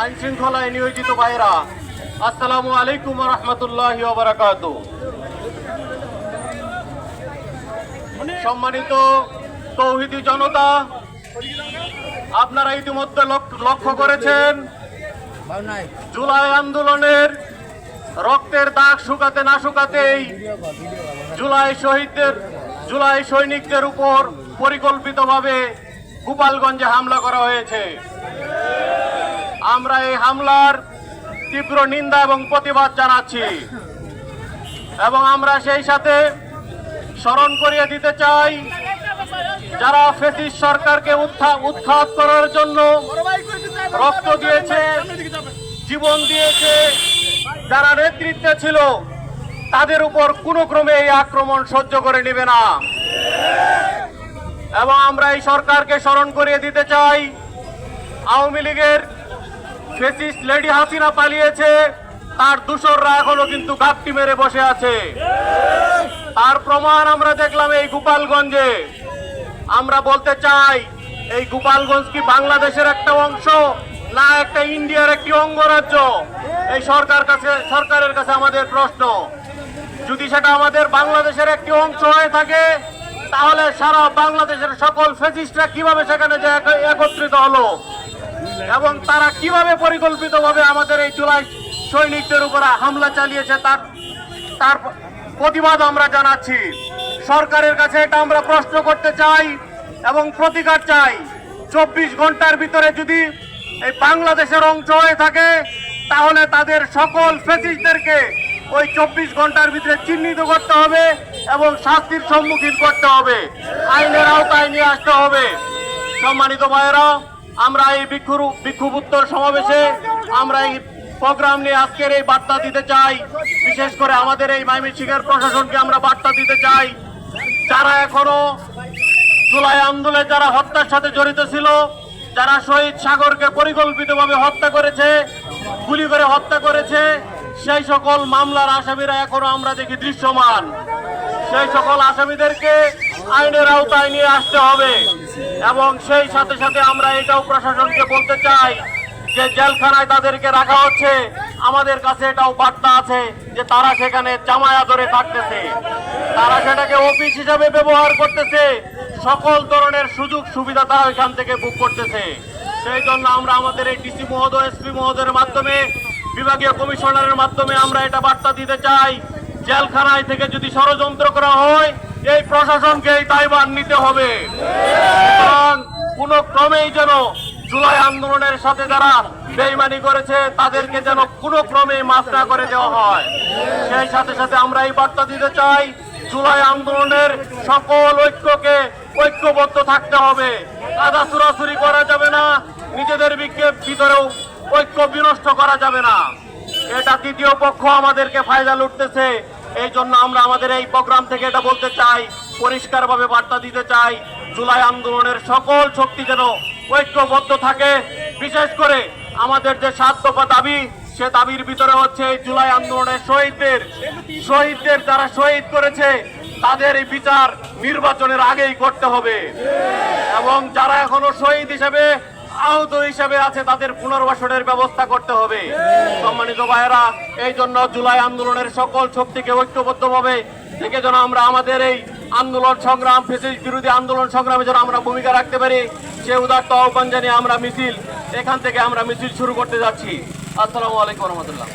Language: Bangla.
আইন শৃঙ্খলায় নিয়োজিত ভাইরা, আসসালামু আলাইকুম ওয়া রাহমাতুল্লাহি ওয়া বারাকাতুহু। সম্মানিত তৌহিদি জনতা, আপনারা ইতিমধ্যে লক্ষ্য করেছেন জুলাই আন্দোলনের রক্তের দাগ শুকাতে না শুকাতেই জুলাই সৈনিকদের উপর পরিকল্পিতভাবে গোপালগঞ্জে হামলা করা হয়েছে। আমরা এই হামলার তীব্র নিন্দা এবং প্রতিবাদ জানাচ্ছি এবং আমরা সেই সাথে স্মরণ করিয়ে দিতে চাই যারা ফ্যাসিস্ট সরকারকে উৎখাত করার জন্য রক্ত দিয়েছে, জীবন দিয়েছে, যারা নেতৃত্বে ছিল, তাদের উপর কোনো ক্রমে এই আক্রমণ সহ্য করে নেবে না। এবং আমরা এই সরকারকে স্মরণ করিয়ে দিতে চাই, আওয়ামী লীগের ফ্যাসিস্ট লেডি হাসিনা পালিয়েছে, তার দূষররা এখনো কিন্তু ঘাপটি মেরে বসে আছে। তার প্রমাণ আমরা দেখলাম এই গোপালগঞ্জে। আমরা বলতে চাই, এই গোপালগঞ্জ কি বাংলাদেশের একটা অংশ, না একটা ইন্ডিয়ার একটি অঙ্গরাজ্য? এই সরকারের কাছে আমাদের প্রশ্ন। যদি সেটা আমাদের বাংলাদেশের একটি অংশ হয়ে থাকে, তাহলে সারা বাংলাদেশের সকল ফ্যাসিস্টরা কিভাবে সেখানে একত্রিত হলো এবং তারা কিভাবে পরিকল্পিতভাবে আমাদের এই জুলাই সৈনিকদের উপর হামলা চালিয়েছে, তার প্রতিবাদ আমরা জানাচ্ছি। সরকারের কাছে এটা আমরা প্রশ্ন করতে চাই এবং প্রতিকার চাই। 24 ঘন্টার ভিতরে যদি এই বাংলাদেশের অংশ হয়ে থাকে, তাহলে তাদের সকল ফ্যাসিস্টদেরকে ওই 24 ঘন্টার ভিতরে চিহ্নিত করতে হবে এবং শাস্তির সম্মুখীন করতে হবে, আইনের আওতায় নিয়ে আসতে হবে। সম্মানিত ভাইয়েরা, আমরা এই বিক্ষোভ উত্তর সমাবেশে আমরা এই প্রোগ্রাম নিয়ে আজকের এই বার্তা দিতে চাই। বিশেষ করে আমাদের এই ময়মনসিংহের প্রশাসনকে আমরা বার্তা দিতে চাই, যারা এখনো জুলাই আন্দোলনে যারা হত্যার সাথে জড়িত ছিল, যারা শহীদ সাগরকে পরিকল্পিতভাবে হত্যা করেছে, গুলি করে হত্যা করেছে, সেই সকল মামলার আসামিরা এখনো আমরা দেখি দৃশ্যমান। সেই সকল আসামিদেরকে আইনের আওতায় নিয়ে আসতে হবে এবং সেই সাথে সাথে আমরা এটাও প্রশাসনকে বলতে চাই যে জেলখানায় তাদেরকে রাখা হচ্ছে, আমাদের কাছে এটাও বার্তা আছে যে তারা সেখানে জামায়া ধরে থাকতেছে, তারা সেটাকে অফিস হিসাবে ব্যবহার করতেছে, সকল ধরনের সুযোগ সুবিধা তারা এখান থেকে বুক করতেছে। সেই জন্য আমরা আমাদের এই ডিসি মহোদয়, এসপি মহোদয়ের মাধ্যমে, বিভাগীয় কমিশনারের মাধ্যমে আমরা এটা বার্তা দিতে চাই, জেলখানায় থেকে যদি ষড়যন্ত্র করা হয়, এই প্রশাসনকে এই দায়ভার নিতে হবে। কোন ক্রমেই যেন জুলাই আন্দোলনের সাথে যারা বেইমানি করেছে তাদেরকে যেন কোনো ক্রমে মাফ না করে দেওয়া হয়। সেই সাথে সাথে আমরা এই বার্তা দিতে চাই, জুলাই আন্দোলনের সকল ঐক্যকে ঐক্যবদ্ধ থাকতে হবে, কাদা চুরাচুরি করা যাবে না, নিজেদের ভিতরেও ঐক্য বিনষ্ট করা যাবে না। এটা তৃতীয় পক্ষ আমাদেরকে ফায়দা লুটতেছে। এই জন্য আমরা আমাদের এই প্রোগ্রাম থেকে এটা বলতে চাই, পরিষ্কারভাবে বার্তা দিতে চাই, জুলাই আন্দোলনের সকল শক্তি যেন ঐক্যবদ্ধ থাকে। বিশেষ করে আমাদের যে 7 দফা দাবি, সে দাবির ভিতরে হচ্ছে এই জুলাই আন্দোলনের শহীদদের যারা শহীদ করেছে তাদের এই বিচার নির্বাচনের আগেই করতে হবে এবং যারা এখনো শহীদ হিসেবে আহত হিসেবে আছে তাদের পুনর্বাসনের ব্যবস্থা করতে হবে। সম্মানিত ভাইয়েরা, এই জন্য জুলাই আন্দোলনের সকল শক্তিকে ঐক্যবদ্ধভাবে থেকে যেন আমরা আমাদের এই আন্দোলন সংগ্রাম, ফ্যাসিস্ট বিরোধী আন্দোলন সংগ্রামে যেন আমরা ভূমিকা রাখতে পারি, সে উদাত্ত আহ্বান জানিয়ে আমরা মিছিল শুরু করতে যাচ্ছি। আসসালামু আলাইকুম রহমতুল্লাহ।